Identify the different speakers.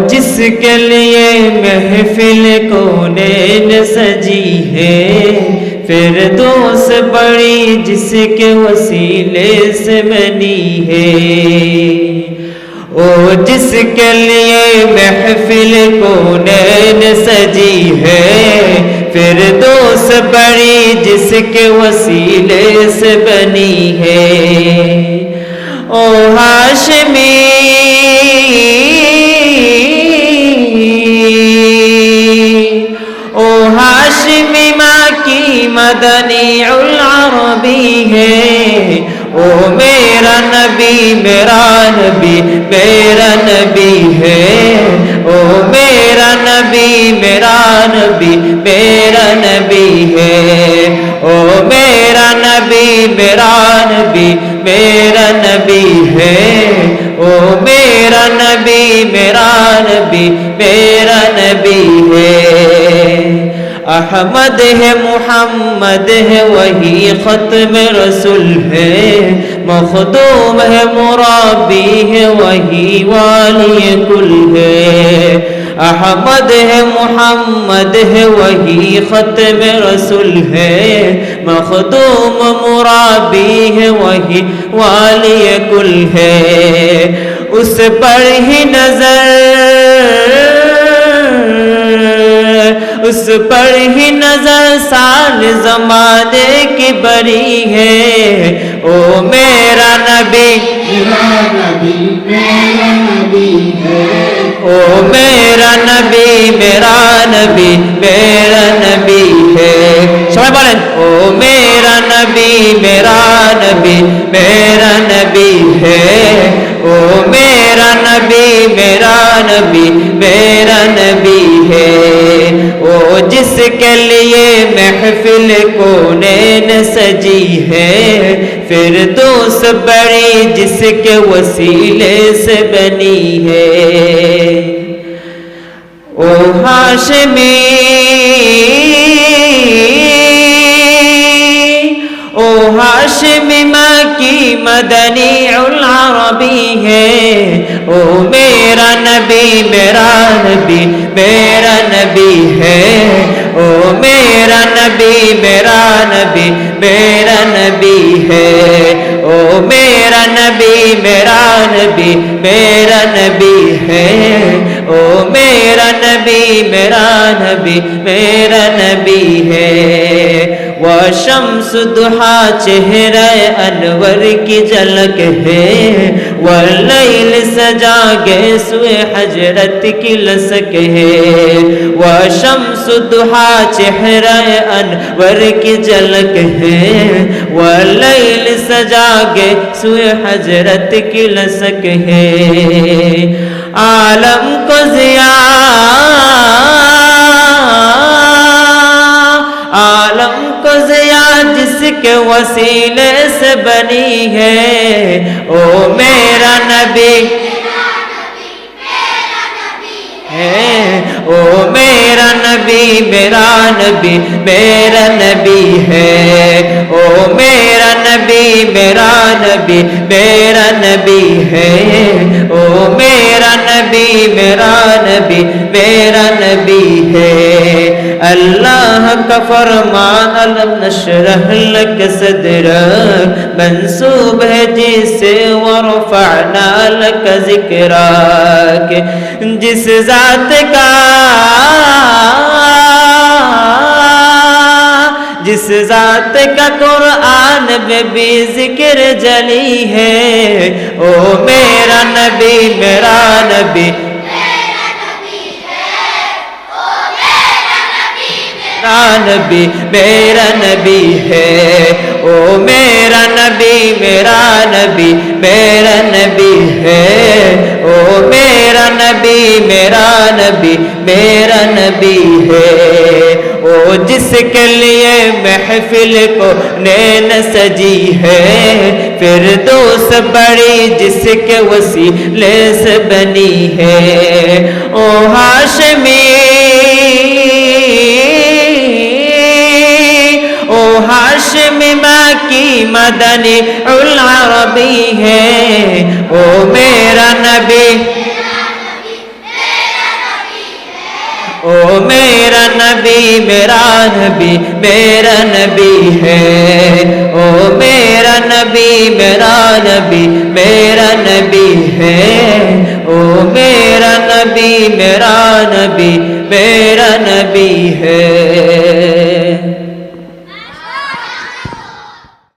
Speaker 1: جس کے لیے محفل کونین سجی ہے، فردوس بڑی جس کے وسیلے سے بنی ہے۔ او جس کے لیے محفل کونین سجی ہے، فردوس بڑی جس کے وسیلے سے بنی ہے۔ او ہاشمی ماں کی مدنی العربی ہے، او میرا نبی میرا نبی میرا نبی ہے، او میرا نبی میرا نبی میرا نبی ہے، او میرا نبی میرا نبی میرا نبی ہے، او میرا نبی میرا نبی میرا نبی ہے۔ احمد ہے محمد ہے وہی ختم رسول ہے، مخدوم ہے مرابی ہے وہی والی کل ہے۔ احمد ہے محمد ہے وہی ختم رسول ہے، مخدوم مرابی ہے وہی والی کل ہے۔ اس پر ہی نظر اس پر ہی نظر سال زمانے کی بری ہے، او میرا نبی میرا نبی میرا نبی ہے، او میرا نبی میرا نبی میرا نبی ہے۔ سب بولیں او میرا نبی میرا نبی میرا نبی ہے، او میرا نبی میرا نبی میرا نبی ہے۔ او جس کے لیے محفل کونین سجی ہے، فردوس بڑی جس کے وسیلے سے بنی ہے۔ او ہاشمی او ہاشمی ماں کی مدنی العربی ہے، او میرا نبی میرا نبی میرا نبی ہے، او میرا نبی میرا نبی میرا نبی ہے، او میرا نبی میرا نبی میرا نبی ہے، او میرا نبی میرا نبی میرا نبی ہے۔ وشمس ضحیٰ چہرہ انور کی جھلک ہے، واللیل سجا گے سوئے حجرت کی لسک ہے۔ وشمس ضحیٰ چہرہ انور کی جھلک ہے، واللیل سجا گے سوئے حجرت کی لسک ہے۔ عالم کو ضیاء جس کے وسیلے سے بنی ہے، او میرا نبی ہے، او میرا نبی میرا نبی میرا نبی ہے، او میرا نبی میرا نبی میرا نبی ہے، او میرا نبی میرا نبی میرا نبی ہے۔ اللہ کا فرمان الم نشرح لک صدرک منسوب ہے جسے ورفعنا لک ذکرک، جس ذات کا قرآن میں بھی ذکر جلی ہے، او میرا نبی میرا نبی نبی میرا نبی ہے، او میرا نبی میرا نبی میرا نبی ہے، او میرا نبی میرا نبی میرا نبی ہے۔ او جس کے لیے محفل کو نین سجی ہے، فردوس بڑی جس کے وسیلے سے بنی ہے، او ہاشمی ہاشمی ماں کی مدنی العربی ہے، او میرا نبی او میرا نبی میرا نبی میرا نبی ہے او میرا نبی میرا نبی میرا نبی ہے او میرا نبی میرا نبی میرا نبی ہے